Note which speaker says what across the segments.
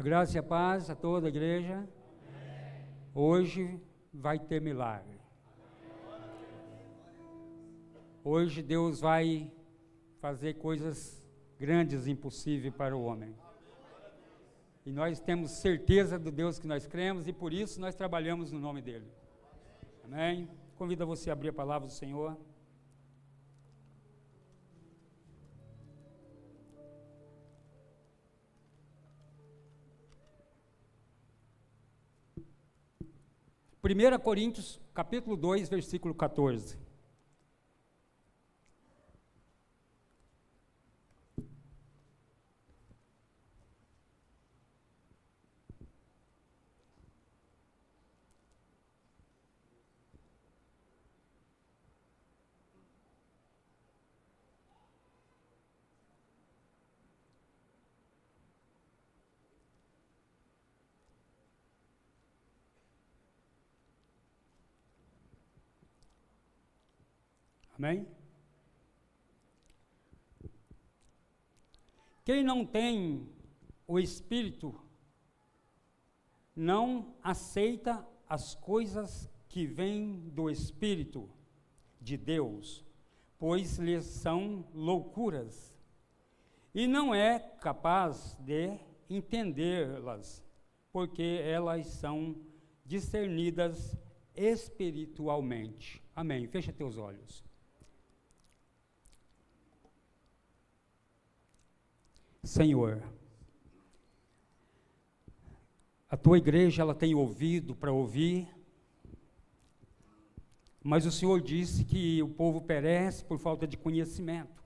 Speaker 1: A graça e a paz a toda a igreja. Amém. Hoje vai ter milagre. Hoje Deus vai fazer coisas grandes e impossíveis para o homem. E nós temos certeza do Deus que nós cremos e por isso nós trabalhamos no nome dele. Amém? Convido você a abrir a palavra do Senhor. Primeira Coríntios, capítulo 2, versículo 14. Amém? Quem não tem o Espírito não aceita as coisas que vêm do Espírito de Deus, pois lhes são loucuras, e não é capaz de entendê-las, porque elas são discernidas espiritualmente. Amém. Fecha teus olhos. Senhor, a tua igreja ela tem ouvido para ouvir, mas o Senhor disse que o povo perece por falta de conhecimento,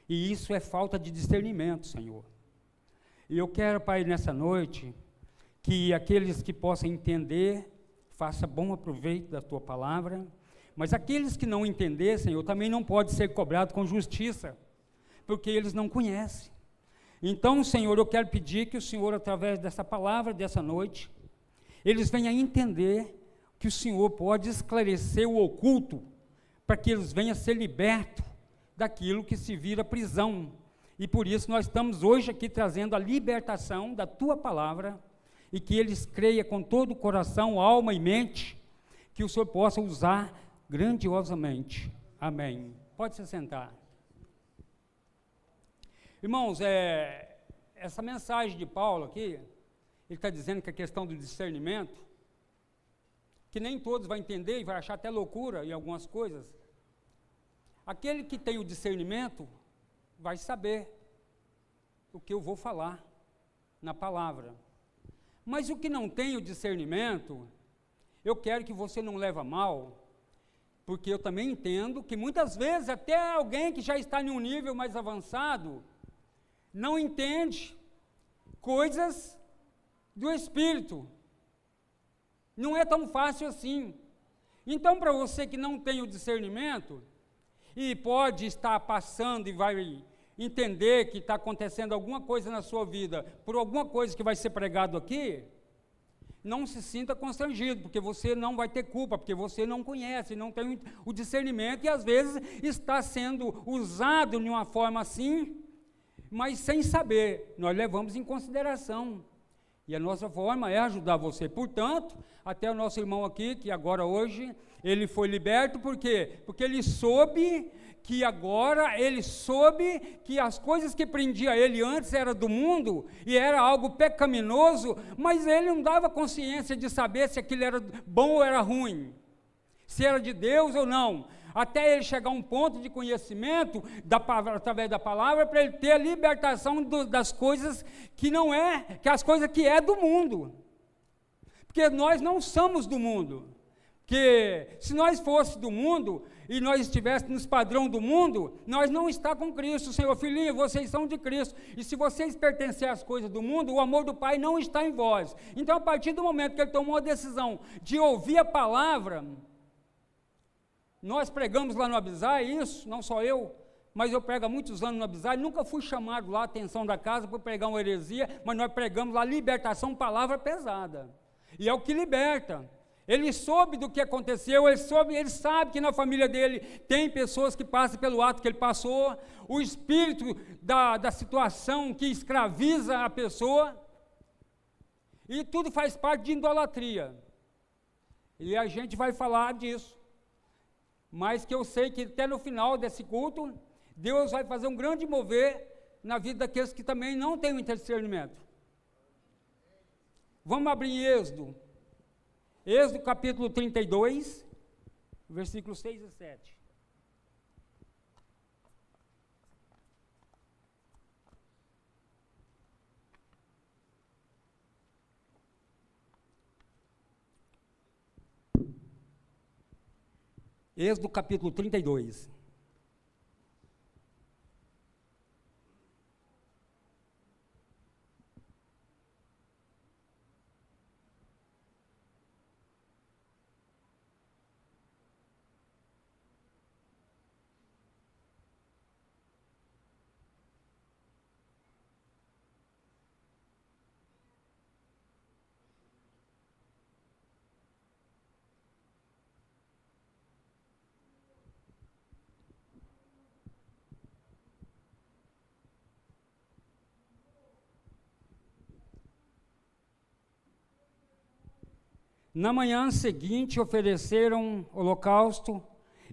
Speaker 1: e isso é falta de discernimento, Senhor. E eu quero, Pai, nessa noite, que aqueles que possam entender, faça bom aproveito da tua palavra, mas aqueles que não entender, Senhor, também não pode ser cobrado com justiça, porque eles não conhecem. Então, Senhor, eu quero pedir que o Senhor, através dessa palavra, dessa noite, eles venham entender que o Senhor pode esclarecer o oculto, para que eles venham ser libertos daquilo que se vira prisão. E por isso nós estamos hoje aqui trazendo a libertação da Tua palavra, e que eles creiam com todo o coração, alma e mente, que o Senhor possa usar grandiosamente. Amém. Pode se sentar. Irmãos, essa mensagem de Paulo aqui, ele está dizendo que a questão do discernimento, que nem todos vão entender e vai achar até loucura em algumas coisas. Aquele que tem o discernimento vai saber o que eu vou falar na palavra. Mas o que não tem o discernimento, eu quero que você não leve a mal, porque eu também entendo que muitas vezes até alguém que já está em um nível mais avançado, não entende coisas do Espírito. Não é tão fácil assim. Então, para você que não tem o discernimento, e pode estar passando e vai entender que está acontecendo alguma coisa na sua vida, por alguma coisa que vai ser pregado aqui, não se sinta constrangido, porque você não vai ter culpa, porque você não conhece, não tem o discernimento, e às vezes está sendo usado de uma forma assim, mas sem saber, nós levamos em consideração, e a nossa forma é ajudar você. Portanto, até o nosso irmão aqui, que agora hoje, ele foi liberto, por quê? Porque ele soube que as coisas que prendia ele antes era do mundo, e era algo pecaminoso, mas ele não dava consciência de saber se aquilo era bom ou era ruim, se era de Deus ou não, até ele chegar a um ponto de conhecimento, através da palavra, para ele ter a libertação das coisas que não é, que as coisas que é do mundo, porque nós não somos do mundo, porque se nós fosse do mundo, e nós estivéssemos nos padrão do mundo, nós não está com Cristo. Senhor, filhinho, vocês são de Cristo, e se vocês pertencerem às coisas do mundo, o amor do Pai não está em vós. Então, a partir do momento que ele tomou a decisão de ouvir a palavra, nós pregamos lá no Abisai, isso, não só eu, mas eu prego há muitos anos no Abisai, nunca fui chamado lá, a atenção da casa, para pregar uma heresia, mas nós pregamos lá libertação, palavra pesada, e é o que liberta. Ele soube do que aconteceu, ele sabe que na família dele tem pessoas que passam pelo ato que ele passou, o espírito da situação que escraviza a pessoa, E tudo faz parte de idolatria. E a gente vai falar disso. Mas que eu sei que até no final desse culto, Deus vai fazer um grande mover na vida daqueles que também não têm o discernimento. Vamos abrir em Êxodo. Êxodo capítulo 32, versículos 6 e 7. Êxodo capítulo 32. Na manhã seguinte ofereceram holocausto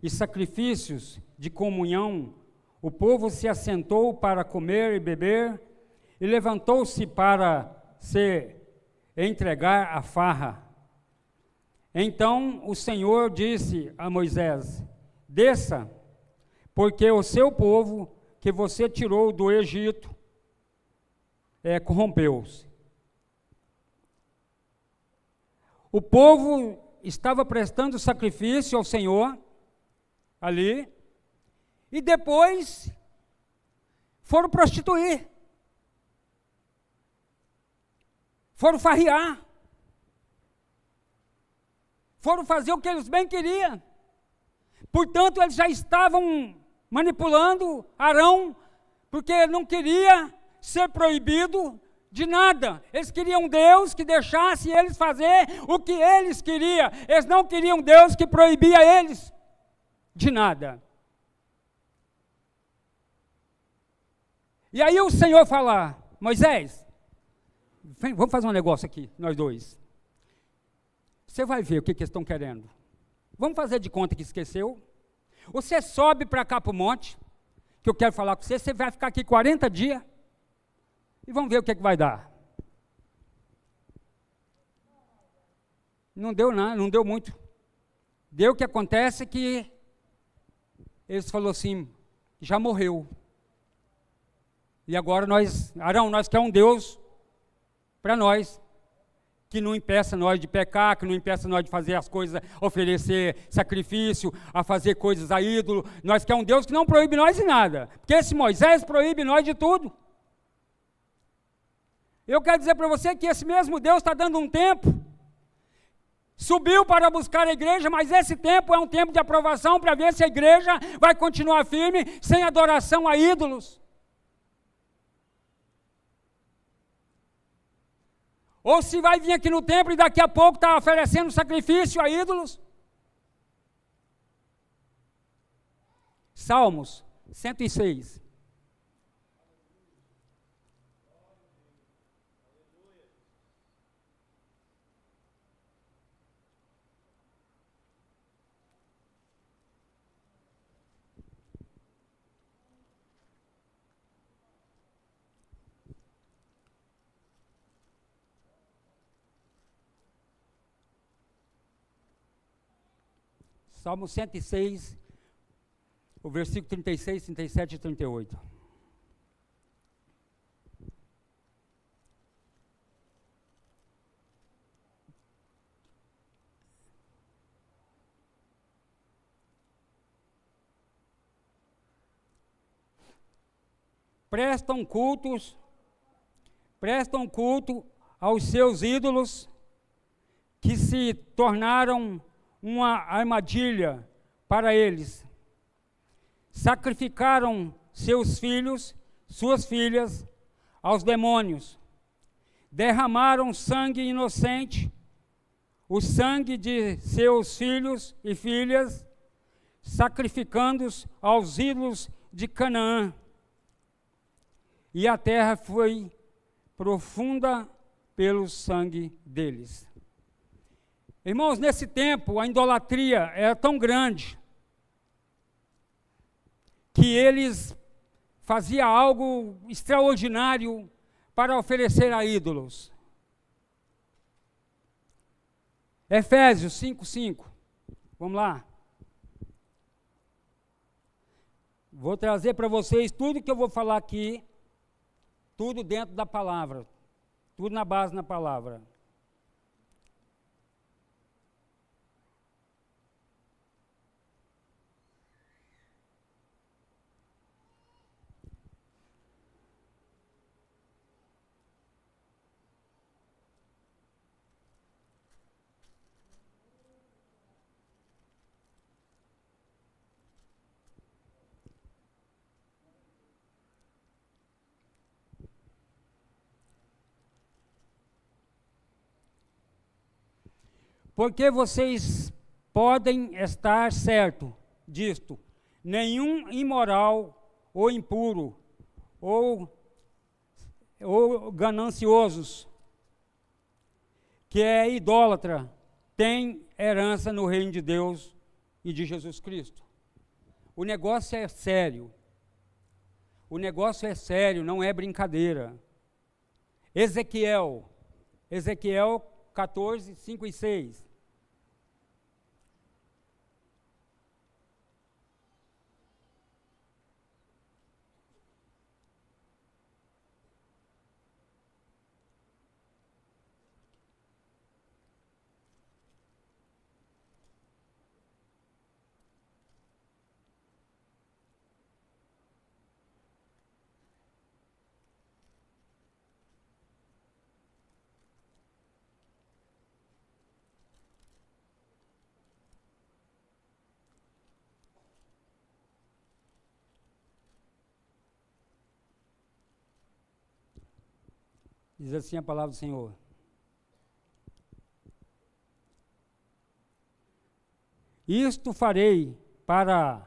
Speaker 1: e sacrifícios de comunhão. O povo se assentou para comer e beber, e levantou-se para se entregar à farra. Então o Senhor disse a Moisés: desça, porque o seu povo que você tirou do Egito corrompeu-se. O povo estava prestando sacrifício ao Senhor, ali, e depois foram prostituir, foram farrear, foram fazer o que eles bem queriam. Portanto, eles já estavam manipulando Arão, porque não queria ser proibido de nada. Eles queriam Deus que deixasse eles fazer o que eles queriam. Eles não queriam Deus que proibia eles de nada. E aí o Senhor fala: Moisés, vamos fazer um negócio aqui, nós dois. Você vai ver o que eles estão querendo. Vamos fazer de conta que esqueceu. Você sobe para cá para o monte, que eu quero falar com você. Você vai ficar aqui 40 dias. E vamos ver o que vai dar. Não deu nada, não deu muito. Deu o que acontece que eles falaram assim: já morreu. E agora Arão, nós queremos um Deus para nós, que não impeça nós de pecar, que não impeça nós de fazer as coisas, oferecer sacrifício, a fazer coisas a ídolo. Nós queremos um Deus que não proíbe nós de nada. Porque esse Moisés proíbe nós de tudo. Eu quero dizer para você que esse mesmo Deus está dando um tempo, subiu para buscar a igreja, mas esse tempo é um tempo de aprovação para ver se a igreja vai continuar firme, sem adoração a ídolos. Ou se vai vir aqui no templo e daqui a pouco está oferecendo sacrifício a ídolos. Salmos 106. Salmo 106, o versículo 36, 37 e 38. Prestam culto aos seus ídolos, que se tornaram uma armadilha para eles. Sacrificaram seus filhos, suas filhas, aos demônios. Derramaram sangue inocente, o sangue de seus filhos e filhas, sacrificando-os aos ídolos de Canaã. E a terra foi profunda pelo sangue deles. Irmãos, nesse tempo, a idolatria era tão grande que eles faziam algo extraordinário para oferecer a ídolos. Efésios 5:5. Vamos lá. Vou trazer para vocês tudo que eu vou falar aqui, tudo dentro da palavra, tudo na base na palavra. Porque vocês podem estar certo disto: nenhum imoral ou impuro ou gananciosos que é idólatra tem herança no reino de Deus e de Jesus Cristo. O negócio é sério. O negócio é sério, não é brincadeira. Ezequiel 14, 5 e 6. Diz assim a palavra do Senhor: isto farei para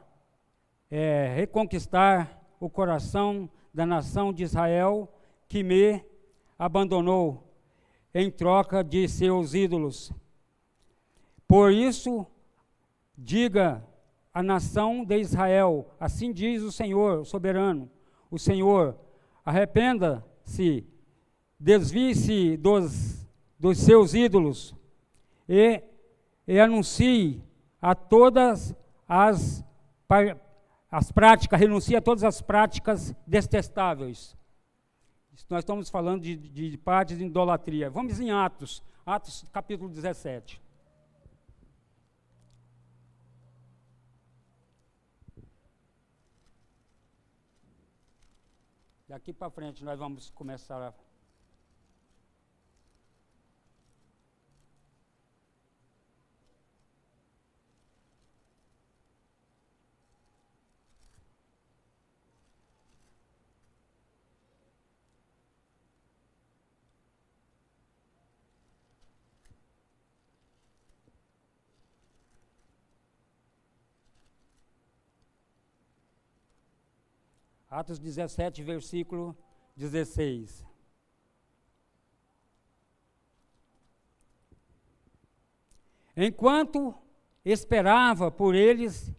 Speaker 1: reconquistar o coração da nação de Israel, que me abandonou em troca de seus ídolos. Por isso, diga a nação de Israel: assim diz o Senhor, o soberano, o Senhor, arrependa-se, desvie-se dos seus ídolos e anuncie a todas as práticas, renuncie a todas as práticas detestáveis. Nós estamos falando de partes de idolatria. Vamos em Atos capítulo 17. Daqui para frente nós vamos começar a Atos 17, versículo 16. Enquanto esperava por eles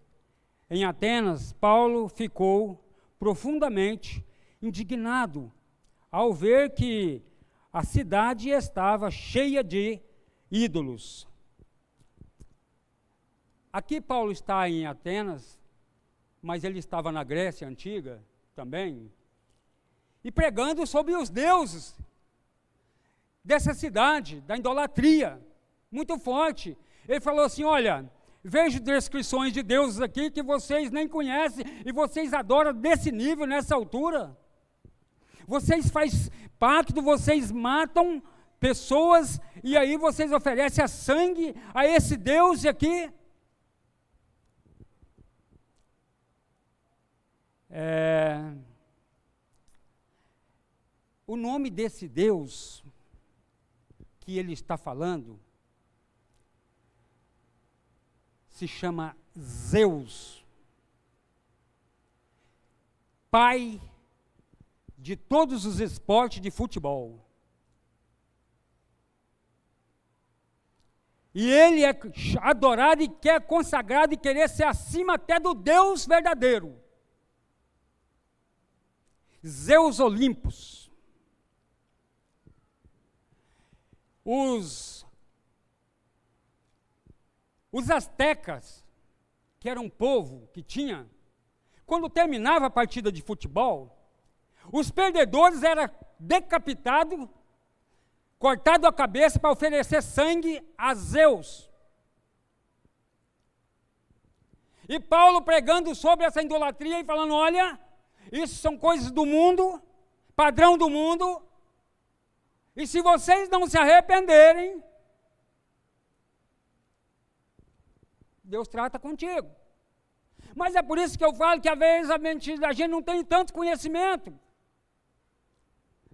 Speaker 1: em Atenas, Paulo ficou profundamente indignado ao ver que a cidade estava cheia de ídolos. Aqui Paulo está em Atenas, mas ele estava na Grécia Antiga também, e pregando sobre os deuses dessa cidade, da idolatria, muito forte. Ele falou assim: olha, vejo descrições de deuses aqui que vocês nem conhecem, e vocês adoram desse nível, nessa altura. Vocês fazem pacto, vocês matam pessoas, e aí vocês oferecem a sangue a esse Deus aqui. O nome desse Deus que ele está falando se chama Zeus, pai de todos os esportes de futebol. E ele é adorado e quer consagrado e querer ser acima até do Deus verdadeiro. Zeus Olympus. Os astecas, que era um povo que tinha, quando terminava a partida de futebol, os perdedores eram decapitados, cortado a cabeça para oferecer sangue a Zeus. E Paulo pregando sobre essa idolatria e falando, olha, isso são coisas do mundo, padrão do mundo, e se vocês não se arrependerem, Deus trata contigo. Mas é por isso que eu falo que às vezes a gente não tem tanto conhecimento.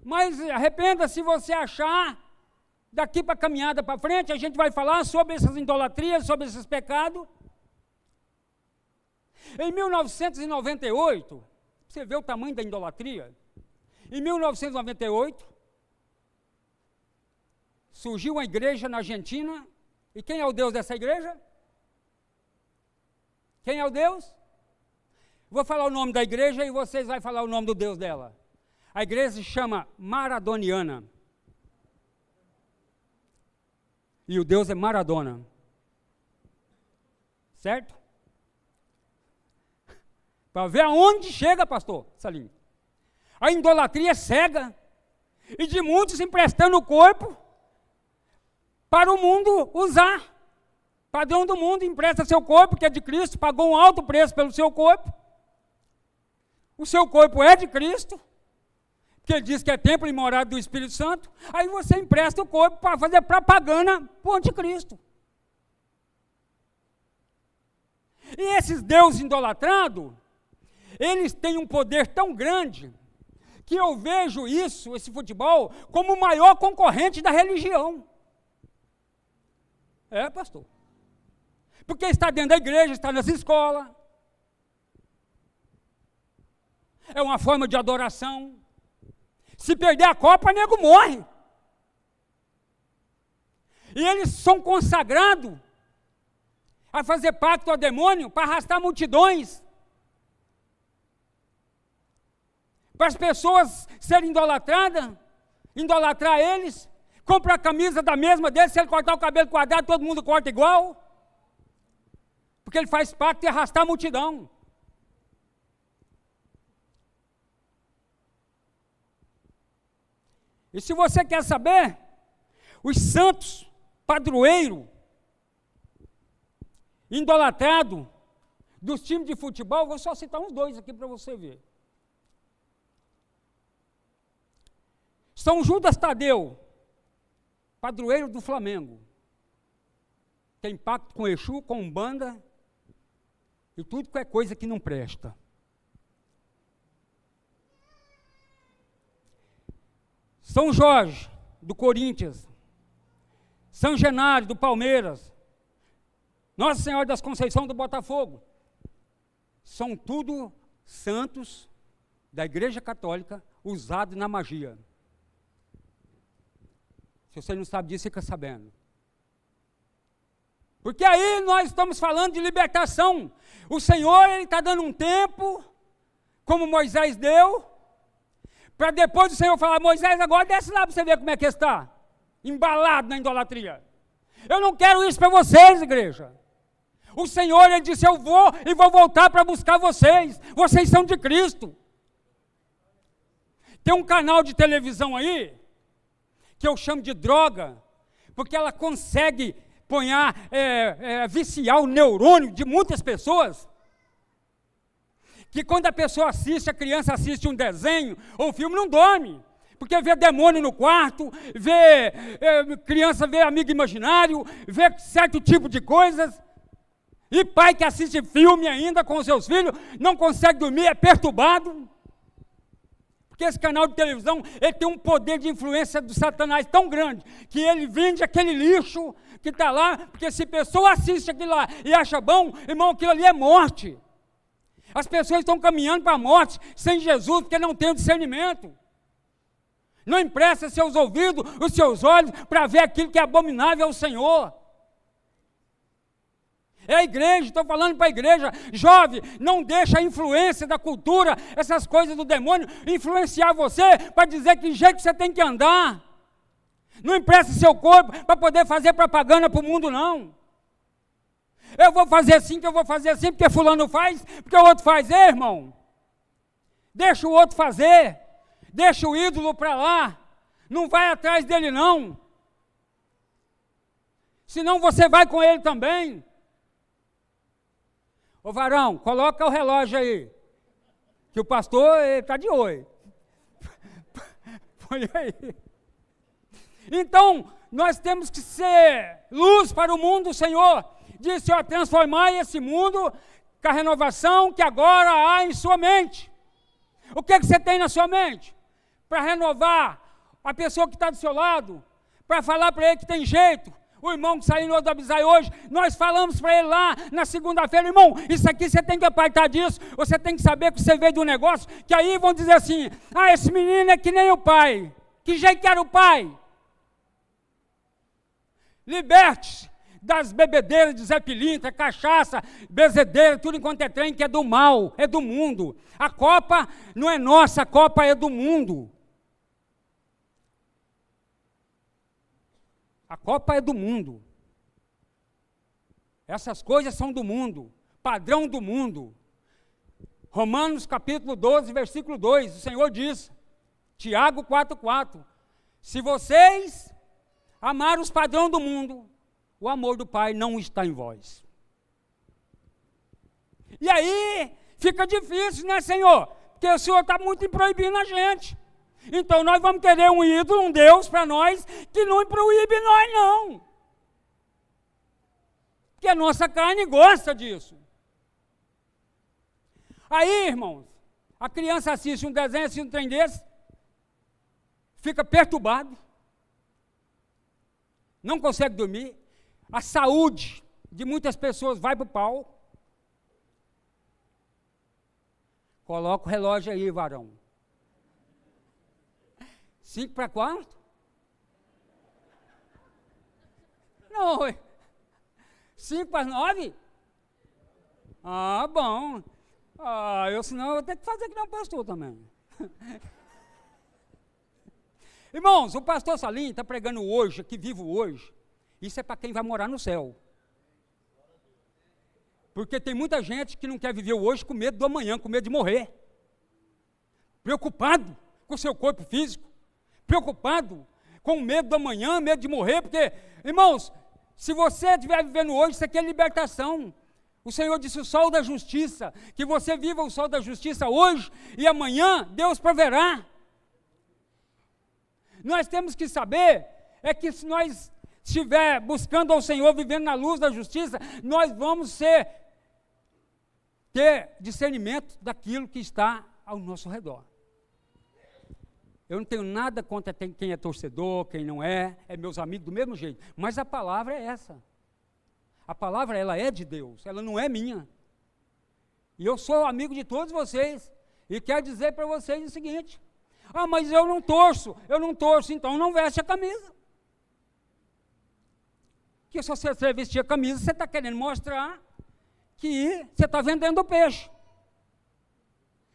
Speaker 1: Mas arrependa se você achar, daqui para a caminhada para frente, a gente vai falar sobre essas idolatrias, sobre esses pecados. Em 1998, você vê o tamanho da idolatria, em 1998, surgiu uma igreja na Argentina, e quem é o Deus dessa igreja? Quem é o Deus? Vou falar o nome da igreja e vocês vão falar o nome do Deus dela. A igreja se chama Maradoniana. E o Deus é Maradona. Certo? Para ver aonde chega, pastor Salim. A idolatria é cega. E de muitos emprestando o corpo para o mundo usar. Padrão do mundo empresta seu corpo, que é de Cristo, pagou um alto preço pelo seu corpo. O seu corpo é de Cristo, porque ele diz que é templo e morada do Espírito Santo. Aí você empresta o corpo para fazer propaganda para o anticristo. E esses deuses idolatrados, eles têm um poder tão grande, que eu vejo isso, esse futebol, como o maior concorrente da religião. É, pastor. Porque está dentro da igreja, está nas escolas. É uma forma de adoração. Se perder a Copa, nego morre. E eles são consagrados a fazer pacto ao demônio para arrastar multidões. Para as pessoas serem idolatradas, idolatrar eles, compra a camisa da mesma deles, se ele cortar o cabelo quadrado, todo mundo corta igual. Porque ele faz pacto de arrastar a multidão. E se você quer saber, os santos, padroeiro, idolatrado, dos times de futebol, vou só citar uns dois aqui para você ver. São Judas Tadeu, padroeiro do Flamengo. Tem pacto com Exu, com Umbanda, e tudo que é coisa que não presta. São Jorge, do Corinthians. São Genário, do Palmeiras. Nossa Senhora das Conceição, do Botafogo. São tudo santos da Igreja Católica usados na magia. Se você não sabe disso, fica sabendo. Porque aí nós estamos falando de libertação. O Senhor, Ele está dando um tempo, como Moisés deu, para depois o Senhor falar, Moisés, agora desce lá para você ver como é que está. Embalado na idolatria. Eu não quero isso para vocês, igreja. O Senhor, Ele disse, eu vou e vou voltar para buscar vocês. Vocês são de Cristo. Tem um canal de televisão aí, que eu chamo de droga, porque ela consegue viciar o neurônio de muitas pessoas, que quando a pessoa assiste, a criança assiste um desenho ou filme, não dorme, porque vê demônio no quarto, criança vê amigo imaginário, vê certo tipo de coisas, e pai que assiste filme ainda com os seus filhos, não consegue dormir, é perturbado, porque esse canal de televisão, ele tem um poder de influência do Satanás tão grande, que ele vende aquele lixo que está lá, porque se a pessoa assiste aquilo lá e acha bom, irmão, aquilo ali é morte. As pessoas estão caminhando para a morte sem Jesus, porque não tem o discernimento. Não empresta seus ouvidos, os seus olhos, para ver aquilo que é abominável ao Senhor. É a igreja, estou falando para a igreja. Jovem, não deixa a influência da cultura, essas coisas do demônio, influenciar você para dizer que jeito que você tem que andar. Não empreste seu corpo para poder fazer propaganda para o mundo, não. Eu vou fazer assim, que eu vou fazer assim, porque fulano faz, porque o outro faz. Ei, irmão, deixa o outro fazer, deixa o ídolo para lá, não vai atrás dele, não. Senão você vai com ele também. Ô varão, coloca o relógio aí, que o pastor está de olho. Põe aí. Então, nós temos que ser luz para o mundo. O Senhor disse, ó, transformai esse mundo com a renovação que agora há em sua mente. O que você tem na sua mente? Para renovar a pessoa que está do seu lado, para falar para ele que tem jeito. O irmão que saiu no outro Abisai hoje, nós falamos para ele lá na segunda-feira, irmão, isso aqui você tem que apartar disso, você tem que saber que você veio do negócio, que aí vão dizer assim, ah, esse menino é que nem o pai. Que jeito que era o pai? Liberte-se das bebedeiras de Zé Pilintra, cachaça, bezedeira, tudo enquanto é trem que é do mal, é do mundo. A copa não é nossa, a copa é do mundo. A copa é do mundo. Essas coisas são do mundo, padrão do mundo. Romanos capítulo 12, versículo 2, o Senhor diz, Tiago 4,4, se vocês amaram os padrões do mundo, o amor do Pai não está em vós. E aí, fica difícil, né, Senhor? Porque o Senhor está muito proibindo a gente. Então nós vamos querer um ídolo, um Deus para nós, que não proíbe nós não. Porque a nossa carne gosta disso. Aí, irmãos, a criança assiste um desenho, assiste um trem desse, fica perturbado, não consegue dormir, a saúde de muitas pessoas vai para o pau. Coloca o relógio aí, varão. 5 para 4? Não, 5 para 9? Ah, bom. Ah, senão eu vou ter que fazer que nem o pastor também. Irmãos, o pastor Salim está pregando hoje, aqui vivo hoje. Isso é para quem vai morar no céu. Porque tem muita gente que não quer viver o hoje com medo do amanhã, com medo de morrer. Preocupado com o seu corpo físico. Preocupado com medo do amanhã, medo de morrer, porque, irmãos, se você estiver vivendo hoje, isso aqui é libertação. O Senhor disse o sol da justiça, que você viva o sol da justiça hoje e amanhã Deus proverá. Nós temos que saber, é que se nós estiver buscando ao Senhor, vivendo na luz da justiça, nós vamos ter discernimento daquilo que está ao nosso redor. Eu não tenho nada contra quem é torcedor, quem não é meus amigos do mesmo jeito. Mas a palavra é essa. A palavra, ela é de Deus, ela não é minha. E eu sou amigo de todos vocês. E quero dizer para vocês o seguinte, ah, mas eu não torço, então não veste a camisa. Porque se você vestir a camisa, você está querendo mostrar que você está vendendo peixe.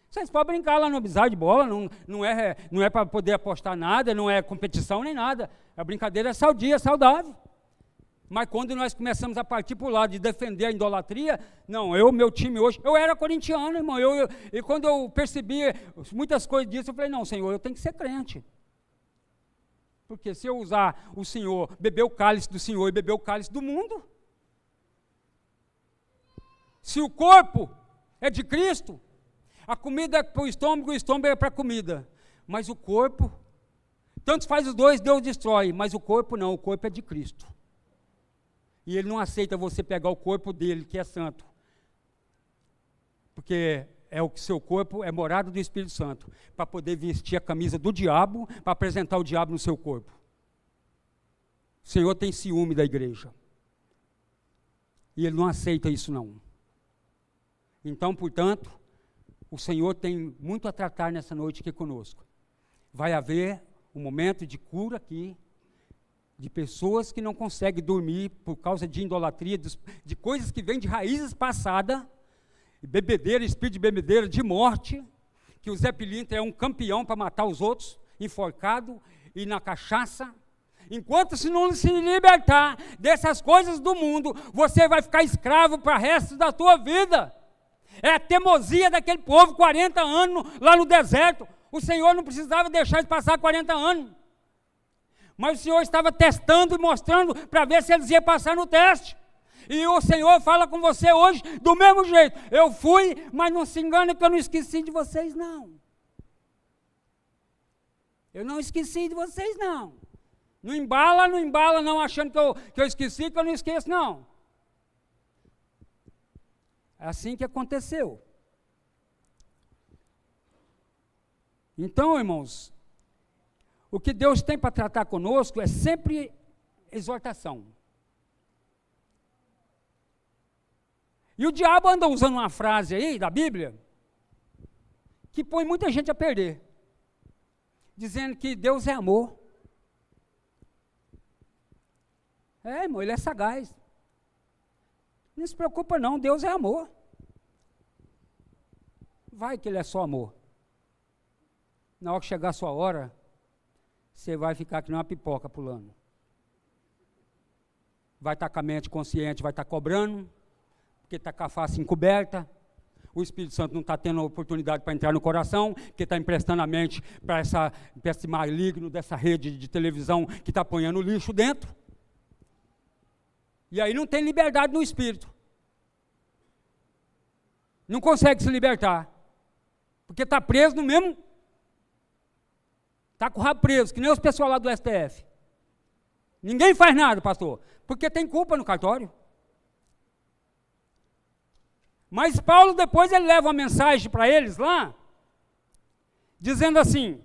Speaker 1: Vocês podem brincar lá no Abisai de bola, não é para poder apostar nada, não é competição nem nada. A brincadeira é saudia, saudável. Mas quando nós começamos a partir para o lado de defender a idolatria, não, meu time hoje, eu era corintiano, irmão, e quando eu percebi muitas coisas disso, eu falei, não, Senhor, eu tenho que ser crente. Porque se eu usar o Senhor, beber o cálice do Senhor e beber o cálice do mundo, se o corpo é de Cristo, a comida é para o estômago é para a comida. Mas o corpo, tanto faz os dois, Deus destrói, mas o corpo não, o corpo é de Cristo. E Ele não aceita você pegar o corpo dele, que é santo. Porque o seu corpo é morada do Espírito Santo, para poder vestir a camisa do diabo, para apresentar o diabo no seu corpo. O Senhor tem ciúme da igreja. E Ele não aceita isso não. Então, portanto, o Senhor tem muito a tratar nessa noite aqui conosco. Vai haver um momento de cura aqui, de pessoas que não conseguem dormir por causa de idolatria, de coisas que vêm de raízes passadas, bebedeira, espírito de bebedeira, de morte, que o Zé Pilintra é um campeão para matar os outros, enforcado e na cachaça. Enquanto se não se libertar dessas coisas do mundo, você vai ficar escravo para o resto da tua vida. É a teimosia daquele povo, 40 anos lá no deserto. O Senhor não precisava deixar eles passar 40 anos. Mas o Senhor estava testando e mostrando para ver se eles iam passar no teste. E o Senhor fala com você hoje do mesmo jeito. Eu fui, mas não se engane que eu não esqueci de vocês, não. Eu não esqueci de vocês, não. Não embala, não, achando que eu esqueci, que eu não esqueço, não. É assim que aconteceu. Então, irmãos, o que Deus tem para tratar conosco é sempre exortação. E o diabo anda usando uma frase aí da Bíblia que põe muita gente a perder, dizendo que Deus é amor. É, irmão, ele é sagaz. Não se preocupa não, Deus é amor. Vai que ele é só amor. Na hora que chegar a sua hora, você vai ficar que nem uma pipoca pulando. Vai estar com a mente consciente, vai estar cobrando, porque está com a face encoberta. O Espírito Santo não está tendo a oportunidade para entrar no coração, porque está emprestando a mente para esse maligno dessa rede de televisão que está apanhando lixo dentro. E aí não tem liberdade no espírito. Não consegue se libertar. Porque está preso no mesmo. Está com o rabo preso, que nem os pessoal lá do STF. Ninguém faz nada, pastor, porque tem culpa no cartório. Mas Paulo depois ele leva uma mensagem para eles lá, dizendo assim: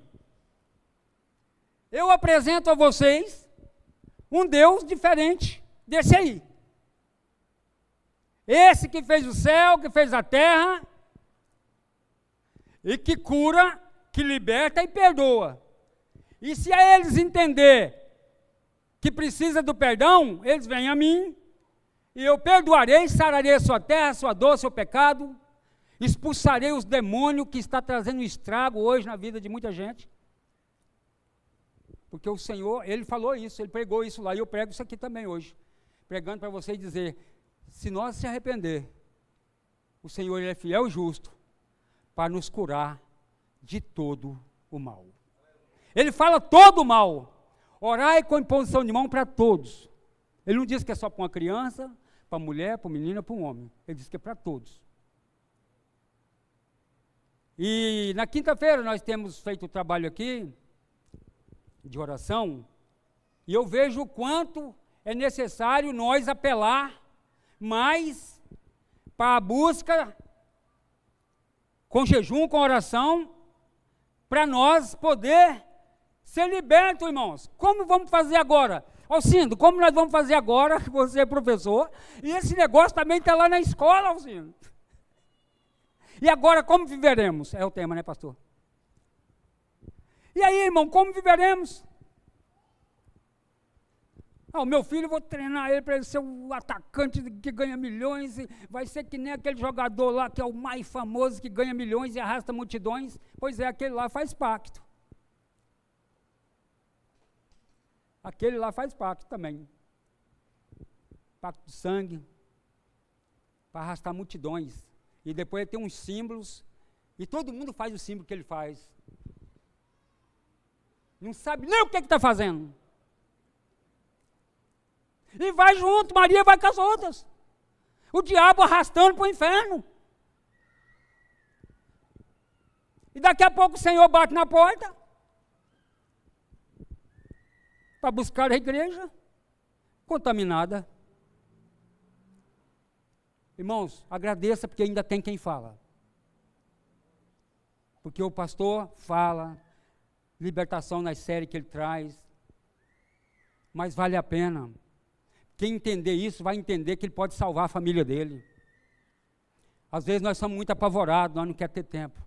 Speaker 1: eu apresento a vocês um Deus diferente desse aí. Esse que fez o céu, que fez a terra, e que cura, que liberta e perdoa. E se a eles entender que precisa do perdão, eles vêm a mim, e eu perdoarei, sararei a sua terra, a sua dor, seu pecado, expulsarei os demônios que está trazendo estrago hoje na vida de muita gente. Porque o Senhor, Ele falou isso, Ele pregou isso lá, e eu prego isso aqui também hoje, pregando para vocês dizer, se nós se arrepender, o Senhor Ele é fiel e justo, para nos curar de todo o mal. Ele fala todo o mal, orai com imposição de mão para todos. Ele não diz que é só para uma criança, para uma mulher, para uma menina, para um homem. Ele diz que é para todos. E na quinta-feira nós temos feito o trabalho aqui, de oração, e eu vejo o quanto é necessário nós apelar mais para a busca, com jejum, com oração, para nós poder ser libertos, irmãos. Como vamos fazer agora? Alcindo, como nós vamos fazer agora, que você é professor, e esse negócio também está lá na escola, Alcindo. E agora, como viveremos? É o tema, né, pastor? E aí, irmão, como viveremos? O meu filho, eu vou treinar ele para ele ser um atacante que ganha milhões, e vai ser que nem aquele jogador lá que é o mais famoso, que ganha milhões e arrasta multidões. Pois é, aquele lá faz pacto. Aquele lá faz pacto também. Pacto de sangue, para arrastar multidões. E depois ele tem uns símbolos, e todo mundo faz o símbolo que ele faz. Não sabe nem o que está fazendo. E vai junto, Maria vai com as outras. O diabo arrastando para o inferno. E daqui a pouco o Senhor bate na porta para buscar a igreja contaminada. Irmãos, agradeça porque ainda tem quem fala. Porque o pastor fala, libertação nas séries que ele traz, mas vale a pena. Quem entender isso vai entender que ele pode salvar a família dele. Às vezes nós somos muito apavorados, nós não queremos ter tempo.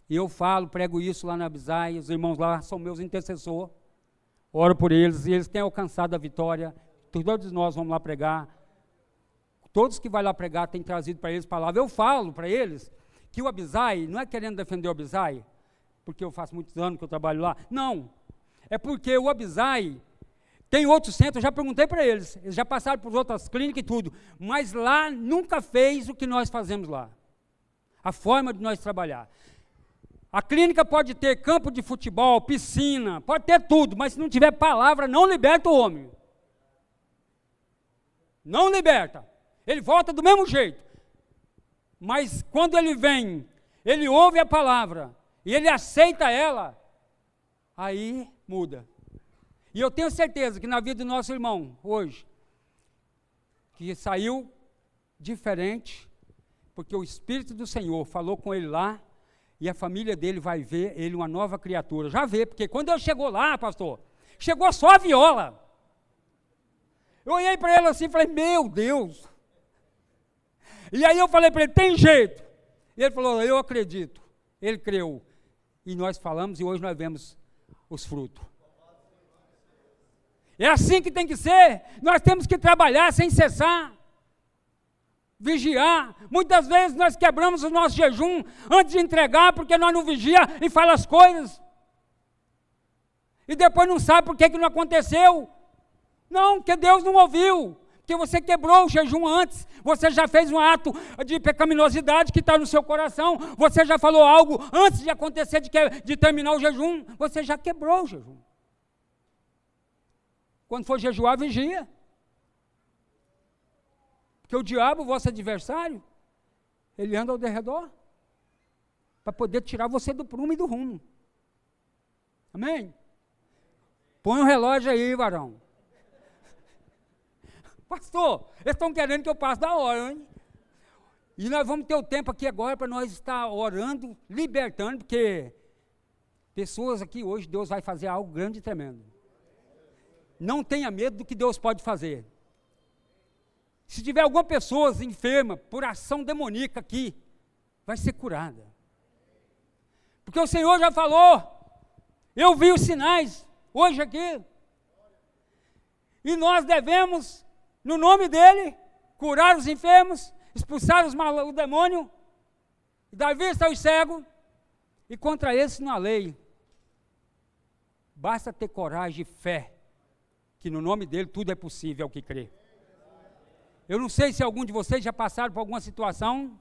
Speaker 1: E eu falo, prego isso lá na Abisai, os irmãos lá são meus intercessores. Oro por eles, e eles têm alcançado a vitória. Todos nós vamos lá pregar. Todos que vai lá pregar têm trazido para eles palavras. Eu falo para eles que o Abisai, não é querendo defender o Abisai, porque eu faço muitos anos que eu trabalho lá. Não. É porque o Abisai tem outros centros, eu já perguntei para eles. Eles já passaram por outras clínicas e tudo. Mas lá nunca fez o que nós fazemos lá. A forma de nós trabalhar. A clínica pode ter campo de futebol, piscina, pode ter tudo, mas se não tiver palavra, não liberta o homem. Não liberta. Ele volta do mesmo jeito. Mas quando ele vem, ele ouve a palavra e ele aceita ela, aí muda. E eu tenho certeza que na vida do nosso irmão, hoje, que saiu diferente, porque o Espírito do Senhor falou com ele lá, e a família dele vai ver ele uma nova criatura. Já vê, porque quando ele chegou lá, pastor, chegou só a viola. Eu olhei para ele assim e falei, meu Deus. E aí eu falei para ele, tem jeito. E ele falou, eu acredito. Ele creu. E nós falamos e hoje nós vemos os frutos. É assim que tem que ser. Nós temos que trabalhar sem cessar. Vigiar. Muitas vezes nós quebramos o nosso jejum antes de entregar, porque nós não vigia e fala as coisas. E depois não sabe por que não aconteceu. Não, porque Deus não ouviu. Porque você quebrou o jejum antes. Você já fez um ato de pecaminosidade que está no seu coração. Você já falou algo antes de acontecer, de terminar o jejum. Você já quebrou o jejum. Quando for jejuar, vigia. Porque o diabo, vosso adversário, ele anda ao derredor para poder tirar você do prumo e do rumo. Amém? Põe um relógio aí, varão. Pastor, eles estão querendo que eu passe da hora, hein? E nós vamos ter o tempo aqui agora para nós estar orando, libertando, porque pessoas aqui hoje, Deus vai fazer algo grande e tremendo. Não tenha medo do que Deus pode fazer. Se tiver alguma pessoa enferma por ação demoníaca aqui, vai ser curada. Porque o Senhor já falou, eu vi os sinais hoje aqui. E nós devemos, no nome dEle, curar os enfermos, expulsar o demônio, dar vista aos cegos, e contra esses não há lei. Basta ter coragem e fé, que no nome dEle tudo é possível ao que crê. Eu não sei se algum de vocês já passaram por alguma situação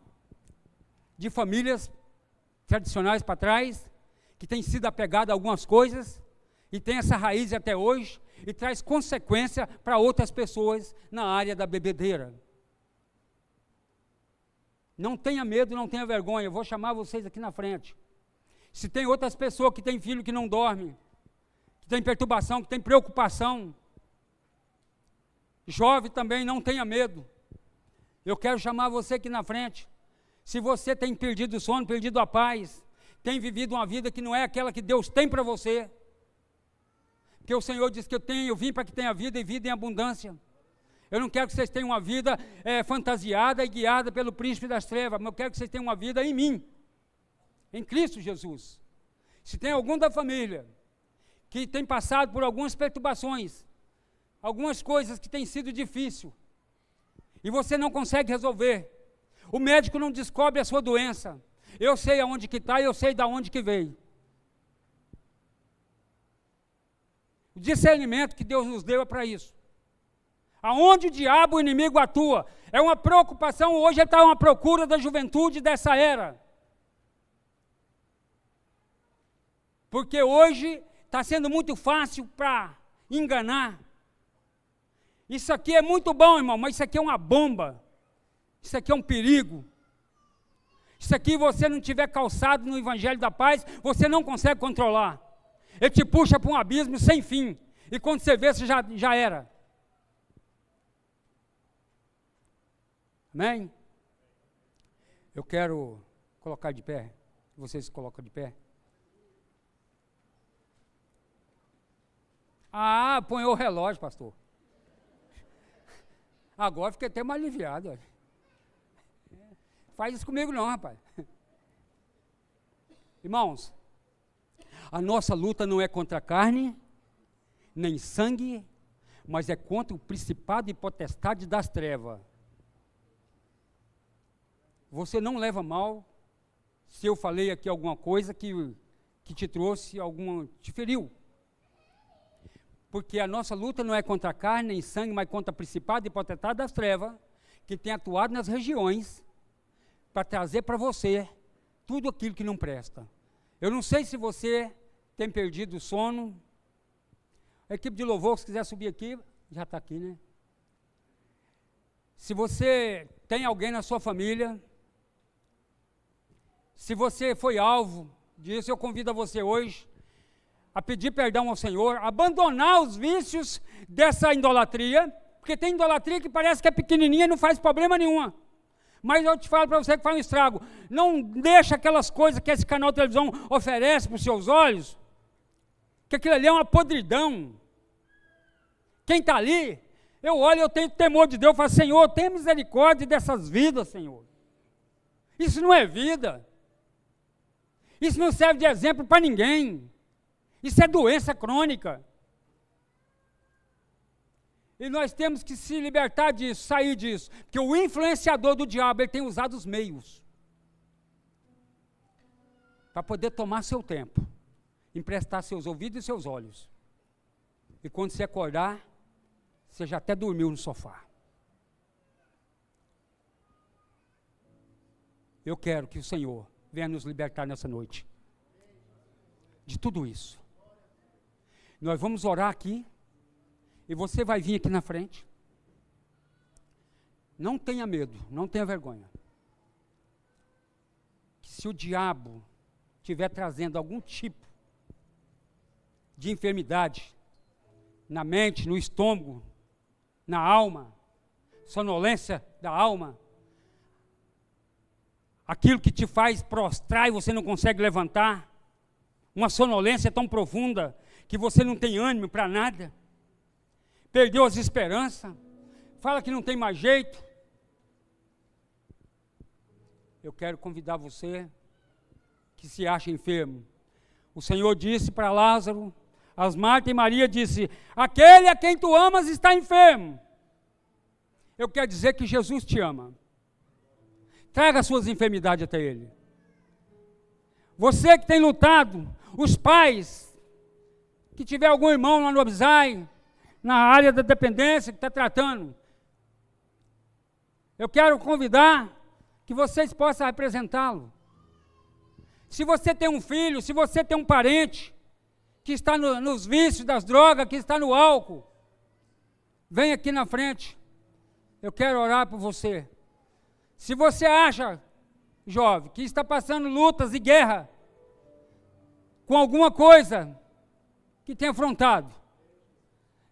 Speaker 1: de famílias tradicionais para trás, que tem sido apegada a algumas coisas, e tem essa raiz até hoje, e traz consequência para outras pessoas na área da bebedeira. Não tenha medo, não tenha vergonha, eu vou chamar vocês aqui na frente. Se tem outras pessoas que têm filho que não dorme, que tem perturbação, que tem preocupação, jovem também, não tenha medo. Eu quero chamar você aqui na frente. Se você tem perdido o sono, perdido a paz, tem vivido uma vida que não é aquela que Deus tem para você, porque o Senhor diz que eu vim para que tenha vida e vida em abundância. Eu não quero que vocês tenham uma vida fantasiada e guiada pelo príncipe das trevas, mas eu quero que vocês tenham uma vida em mim, em Cristo Jesus. Se tem algum da família que tem passado por algumas perturbações, algumas coisas que têm sido difíceis, e você não consegue resolver, o médico não descobre a sua doença, eu sei aonde que está, eu sei de onde que veio. O discernimento que Deus nos deu é para isso. Aonde o diabo, o inimigo atua, é uma preocupação, hoje ele está uma procura da juventude dessa era. Porque hoje está sendo muito fácil para enganar. Isso aqui é muito bom, irmão, mas isso aqui é uma bomba. Isso aqui é um perigo. Isso aqui, você não tiver calçado no Evangelho da Paz, você não consegue controlar. Ele te puxa para um abismo sem fim. E quando você vê, você já era. Amém? Eu quero colocar de pé. Vocês se colocam de pé. Ah, põe o relógio, pastor. Agora fiquei até mais aliviado. Olha. Faz isso comigo não, rapaz. Irmãos, a nossa luta não é contra a carne, nem sangue, mas é contra o principado e potestade das trevas. Você não leva mal se eu falei aqui alguma coisa que te trouxe te feriu. Porque a nossa luta não é contra a carne nem sangue, mas contra o principado e potestade das trevas, que tem atuado nas regiões para trazer para você tudo aquilo que não presta. Eu não sei se você tem perdido o sono. A equipe de louvor, se quiser subir aqui, já está aqui, né? Se você tem alguém na sua família, se você foi alvo disso, eu convido a você hoje a pedir perdão ao Senhor, abandonar os vícios dessa idolatria, porque tem idolatria que parece que é pequenininha e não faz problema nenhum. Mas eu te falo para você que faz um estrago. Não deixa aquelas coisas que esse canal de televisão oferece para os seus olhos, que aquilo ali é uma podridão. Quem está ali, eu olho, eu tenho temor de Deus, eu falo, Senhor, tenha misericórdia dessas vidas, Senhor. Isso não é vida. Isso não serve de exemplo para ninguém. Isso é doença crônica. E nós temos que se libertar disso, sair disso. Porque o influenciador do diabo, ele tem usado os meios para poder tomar seu tempo, emprestar seus ouvidos e seus olhos. E quando você acordar, você já até dormiu no sofá. Eu quero que o Senhor venha nos libertar nessa noite de tudo isso. Nós vamos orar aqui. E você vai vir aqui na frente. Não tenha medo, não tenha vergonha. Que se o diabo estiver trazendo algum tipo de enfermidade na mente, no estômago, na alma, sonolência da alma, aquilo que te faz prostrar e você não consegue levantar, uma sonolência tão profunda que você não tem ânimo para nada, perdeu as esperanças, fala que não tem mais jeito. Eu quero convidar você que se acha enfermo. O Senhor disse para Lázaro, as Marta e Maria disse, aquele a quem tu amas está enfermo. Eu quero dizer que Jesus te ama. Traga as suas enfermidades até Ele. Você que tem lutado, os pais, que tiver algum irmão lá no Abzai, na área da dependência, que está tratando, eu quero convidar que vocês possam representá-lo. Se você tem um filho, se você tem um parente que está nos vícios das drogas, que está no álcool, vem aqui na frente, eu quero orar por você. Se você acha, jovem, que está passando lutas e guerra com alguma coisa que tem afrontado,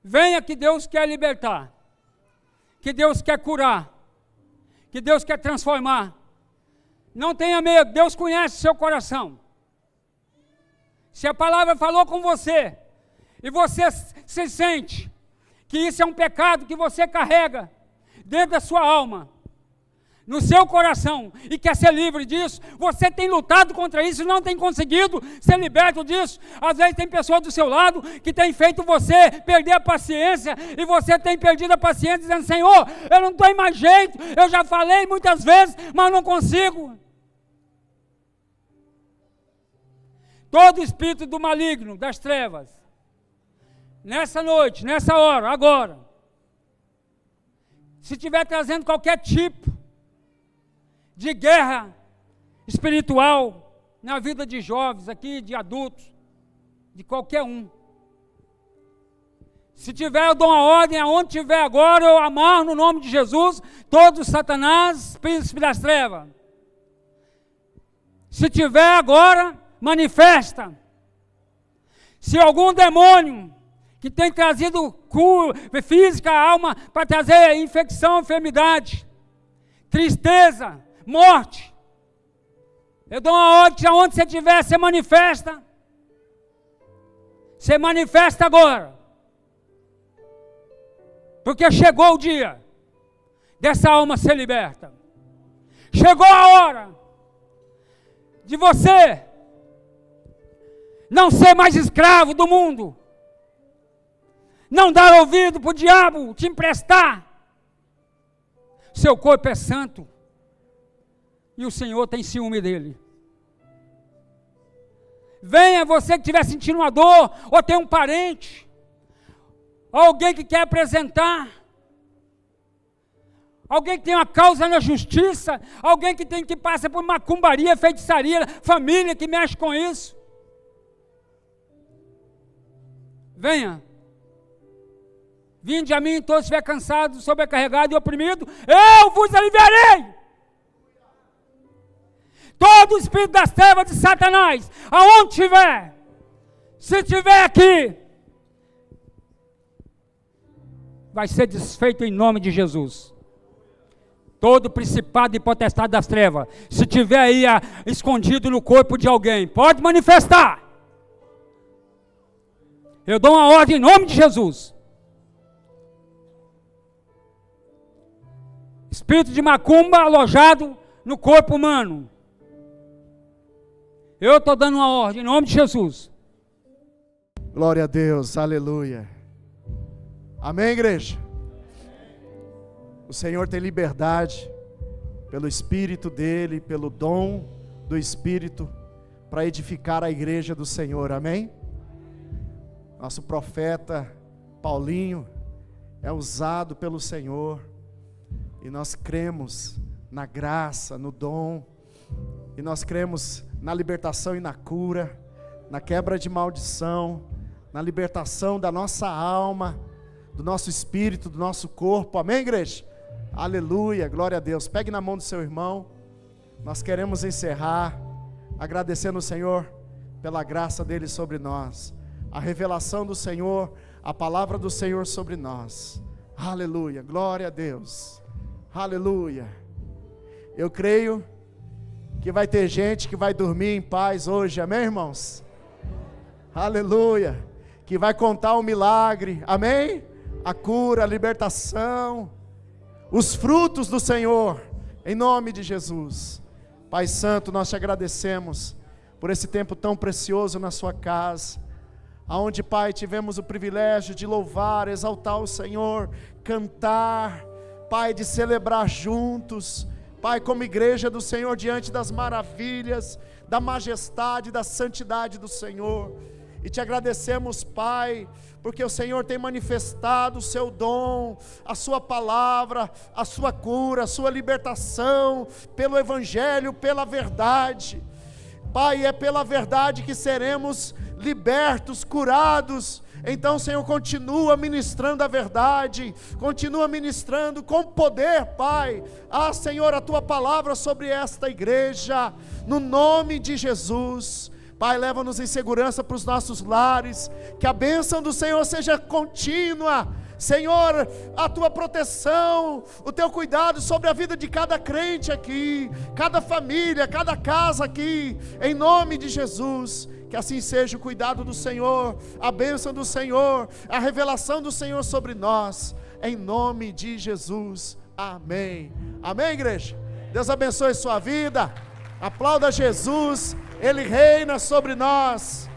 Speaker 1: venha que Deus quer libertar, que Deus quer curar, que Deus quer transformar. Não tenha medo, Deus conhece seu coração. Se a palavra falou com você, e você se sente que isso é um pecado que você carrega dentro da sua alma, no seu coração, e quer ser livre disso, você tem lutado contra isso e não tem conseguido ser liberto disso. Às vezes tem pessoas do seu lado que tem feito você perder a paciência, e você tem perdido a paciência dizendo, Senhor, eu não tenho mais jeito, eu já falei muitas vezes, mas não consigo. Todo espírito do maligno, das trevas, nessa noite, nessa hora, agora, se estiver trazendo qualquer tipo de guerra espiritual na vida de jovens aqui, de adultos, de qualquer um, se tiver, eu dou uma ordem, aonde tiver agora, eu amarro no nome de Jesus, todo Satanás, príncipe das trevas. Se tiver agora, manifesta. Se algum demônio que tem trazido cura física à alma, para trazer infecção, enfermidade, tristeza, morte, eu dou uma ordem que aonde você estiver, você manifesta. Você manifesta agora. Porque chegou o dia dessa alma ser liberta. Chegou a hora de você não ser mais escravo do mundo, Não dar ouvido para o diabo te emprestar. Seu corpo é santo. E o Senhor tem ciúme dele. Venha você que estiver sentindo uma dor, ou tem um parente, ou alguém que quer apresentar, alguém que tem uma causa na justiça, alguém que passa por macumbaria, feitiçaria, família que mexe com isso. Venha. Vinde a mim, todos estiver cansado, sobrecarregado e oprimido, eu vos aliviarei. Todo o espírito das trevas de Satanás, aonde estiver, se estiver aqui, vai ser desfeito em nome de Jesus. Todo principado e potestade das trevas, se estiver aí escondido no corpo de alguém, pode manifestar. Eu dou uma ordem em nome de Jesus. Espírito de macumba alojado no corpo humano. Eu estou dando uma ordem em nome de Jesus.
Speaker 2: Glória a Deus, aleluia. Amém, igreja? O Senhor tem liberdade, pelo Espírito dEle, pelo dom do Espírito, para edificar a igreja do Senhor, amém? Nosso profeta Paulinho é usado pelo Senhor, e nós cremos na graça, no dom, e nós cremos na libertação e na cura, na quebra de maldição, na libertação da nossa alma, do nosso espírito, do nosso corpo, amém, igreja? Aleluia, glória a Deus. Pegue na mão do seu irmão. Nós queremos encerrar agradecendo o Senhor pela graça dele sobre nós, a revelação do Senhor, a palavra do Senhor sobre nós. Aleluia, glória a Deus. Aleluia. Eu creio que vai ter gente que vai dormir em paz hoje, amém, irmãos? Aleluia. Que vai contar o milagre, amém? A cura, a libertação, os frutos do Senhor, em nome de Jesus. Pai Santo, nós te agradecemos por esse tempo tão precioso na sua casa, aonde, Pai, tivemos o privilégio de louvar, exaltar o Senhor, cantar, Pai, de celebrar juntos, Pai, como igreja do Senhor, diante das maravilhas, da majestade, da santidade do Senhor. E te agradecemos, Pai, porque o Senhor tem manifestado o seu dom, a sua palavra, a sua cura, a sua libertação, pelo Evangelho, pela verdade. Pai, é pela verdade que seremos libertos, curados. Então, Senhor, continua ministrando a verdade, continua ministrando com poder, Pai. Senhor, a tua palavra sobre esta igreja, no nome de Jesus. Pai, leva-nos em segurança para os nossos lares, que a bênção do Senhor seja contínua. Senhor, a tua proteção, o teu cuidado sobre a vida de cada crente aqui, cada família, cada casa aqui, em nome de Jesus. Que assim seja o cuidado do Senhor, a bênção do Senhor, a revelação do Senhor sobre nós, em nome de Jesus, amém. Amém, igreja? Deus abençoe sua vida, aplauda Jesus, Ele reina sobre nós.